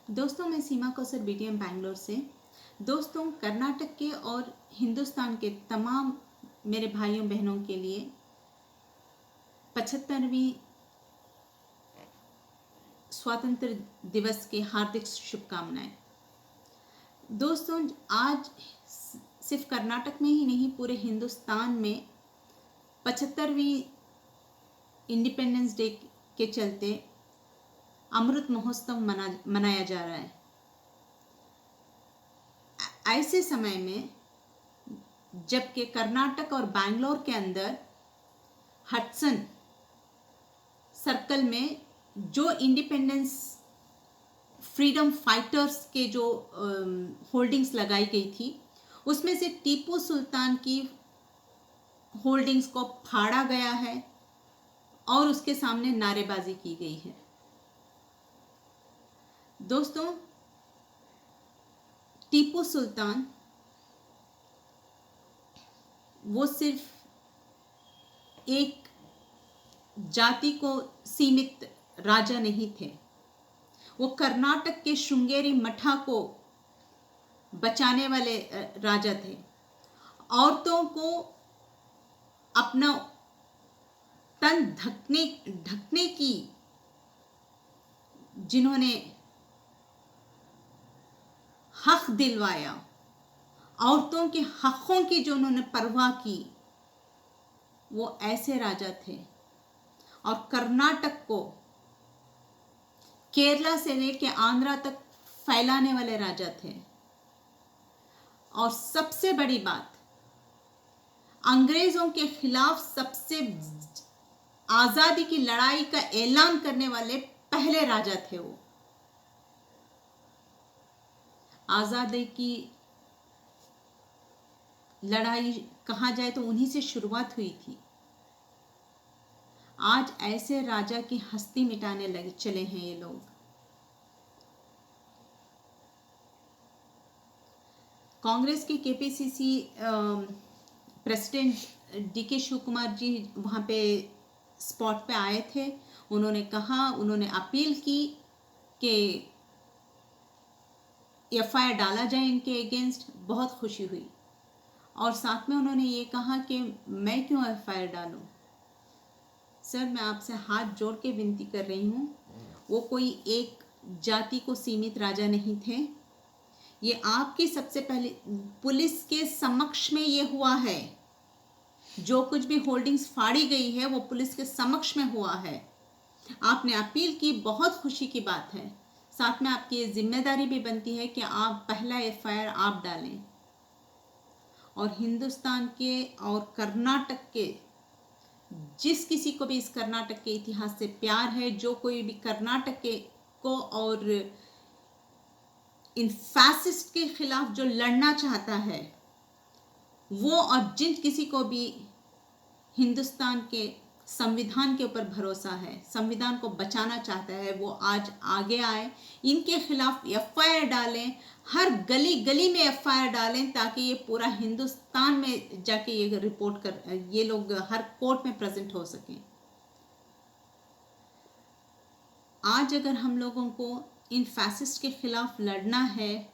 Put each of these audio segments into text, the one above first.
दोस्तों, मैं सीमा कौसर बीटीएम बैंगलोर से। दोस्तों, कर्नाटक के और हिंदुस्तान के तमाम मेरे भाइयों बहनों के लिए 75वीं स्वतंत्र दिवस की हार्दिक शुभकामनाएं। दोस्तों, आज सिर्फ कर्नाटक में ही नहीं, पूरे हिंदुस्तान में 75वीं इंडिपेंडेंस डे के चलते अमृत महोत्सव मनाया जा रहा है। ऐसे समय में जबकि कर्नाटक और बैंगलोर के अंदर हडसन सर्कल में जो इंडिपेंडेंस फ्रीडम फाइटर्स के जो होल्डिंग्स लगाई गई थी, उसमें से टीपू सुल्तान की होल्डिंग्स को फाड़ा गया है और उसके सामने नारेबाजी की गई है। दोस्तों, टीपू सुल्तान वो सिर्फ एक जाति को सीमित राजा नहीं थे, वो कर्नाटक के श्रृंगेरी मठा को बचाने वाले राजा थे। औरतों को अपना तन ढकने की जिन्होंने हक दिलवाया, औरतों के हकों की जो उन्होंने परवाह की, वो ऐसे राजा थे। और कर्नाटक को केरला से लेकर आंध्रा तक फैलाने वाले राजा थे। और सबसे बड़ी बात, अंग्रेजों के खिलाफ सबसे आजादी की लड़ाई का ऐलान करने वाले पहले राजा थे। वो आजादी की लड़ाई कहा जाए तो उन्हीं से शुरुआत हुई थी। आज ऐसे राजा की हस्ती मिटाने लगे चले हैं ये लोग। कांग्रेस के KPCC president DK Shivakumar ji वहाँ पे स्पॉट पे आए थे। उन्होंने अपील की कि एफआईआर डाला जाए इनके अगेंस्ट। बहुत खुशी हुई। और साथ में उन्होंने ये कहा कि मैं क्यों एफआईआर डालूं। सर, मैं आपसे हाथ जोड़ के विनती कर रही हूँ, वो कोई एक जाति को सीमित राजा नहीं थे। ये आपकी सबसे पहले पुलिस के समक्ष में ये हुआ है। जो कुछ भी होल्डिंग्स फाड़ी गई है वो पुलिस के समक्ष में हुआ है। आपने अपील की, बहुत खुशी की बात है। साथ में आपकी ये जिम्मेदारी भी बनती है कि आप पहला एफआईआर आप डालें। और हिंदुस्तान के और कर्नाटक के जिस किसी को भी इस कर्नाटक के इतिहास से प्यार है, जो कोई भी कर्नाटक के को और इन फैसिस्ट के खिलाफ जो लड़ना चाहता है, वो और जिन किसी को भी हिंदुस्तान के संविधान के ऊपर भरोसा है, संविधान को बचाना चाहता है, वो आज आगे आए, इनके खिलाफ एफआईआर डालें। हर गली गली में एफआईआर डालें ताकि ये पूरा हिंदुस्तान में जाके ये रिपोर्ट कर ये लोग हर कोर्ट में प्रेजेंट हो सकें। आज अगर हम लोगों को इन फैसिस्ट के खिलाफ लड़ना है,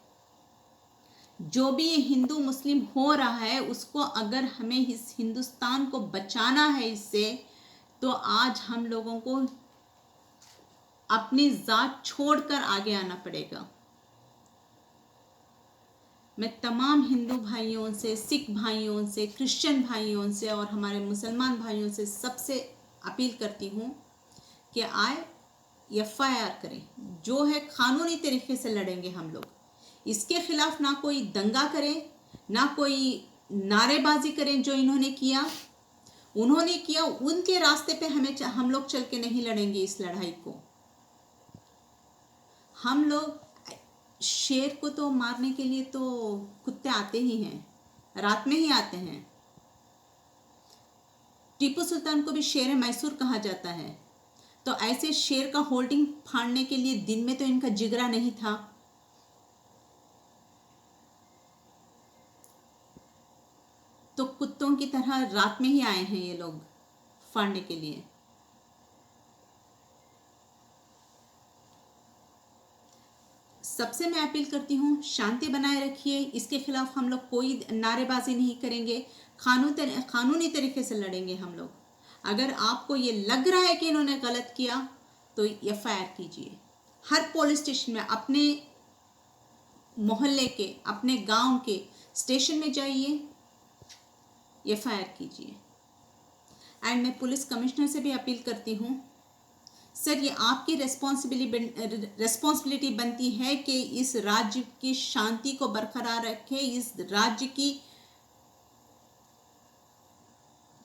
जो भी ये हिंदू मुस्लिम हो रहा है उसको अगर हमें इस हिंदुस्तान को बचाना है इससे, तो आज हम लोगों को अपनी जात छोड़कर आगे आना पड़ेगा। मैं तमाम हिंदू भाइयों से, सिख भाइयों से, क्रिश्चियन भाइयों से और हमारे मुसलमान भाइयों से सबसे अपील करती हूँ कि आए एफआईआर करें। जो है कानूनी तरीके से लड़ेंगे हम लोग। इसके खिलाफ ना कोई दंगा करें, ना कोई नारेबाजी करें। जो उन्होंने किया उनके रास्ते पे हम लोग चल के नहीं लड़ेंगे इस लड़ाई को। हम लोग शेर को तो मारने के लिए तो कुत्ते आते ही हैं, रात में ही आते हैं। टीपू सुल्तान को भी शेर मैसूर कहा जाता है। तो ऐसे शेर का होल्डिंग फाड़ने के लिए दिन में तो इनका जिगरा नहीं था। तो कुत्तों की तरह रात में ही आए हैं ये लोग फाड़ने के लिए। सबसे मैं अपील करती हूँ, शांति बनाए रखिए। इसके खिलाफ हम लोग कोई नारेबाजी नहीं करेंगे, कानूनी तरीके से लड़ेंगे हम लोग। अगर आपको ये लग रहा है कि इन्होंने गलत किया तो एफआईआर कीजिए। हर पुलिस स्टेशन में, अपने मोहल्ले के, अपने गांव के स्टेशन में जाइए, एफआईआर कीजिए। एंड मैं पुलिस कमिश्नर से भी अपील करती हूँ, सर ये आपकी रिस्पॉन्सिबिलिटी बनती है कि इस राज्य की शांति को बरकरार रखें, इस राज्य की,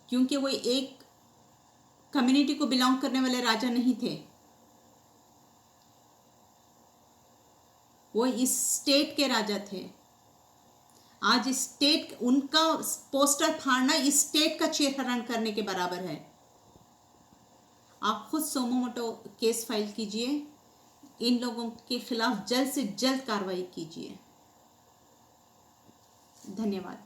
क्योंकि वो एक कम्युनिटी को बिलोंग करने वाले राजा नहीं थे, वो इस स्टेट के राजा थे। आज स्टेट, उनका पोस्टर फाड़ना इस स्टेट का चेहरा करने के बराबर है। आप खुद सोमो मोटो केस फाइल कीजिए, इन लोगों के खिलाफ जल्द से जल्द कार्रवाई कीजिए। धन्यवाद।